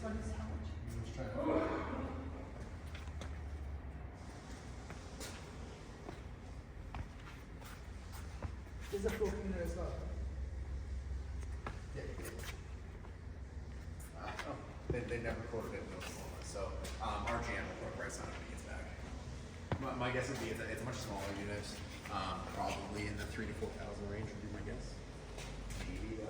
one is how much? Let's try that. There's a floor cleaner as well. Yeah. They never quoted it in those moments, so our GM will put a price on it when he gets back. My guess would be it's a much smaller unit, probably in the 3,000 to 4,000 range would be my guess. Maybe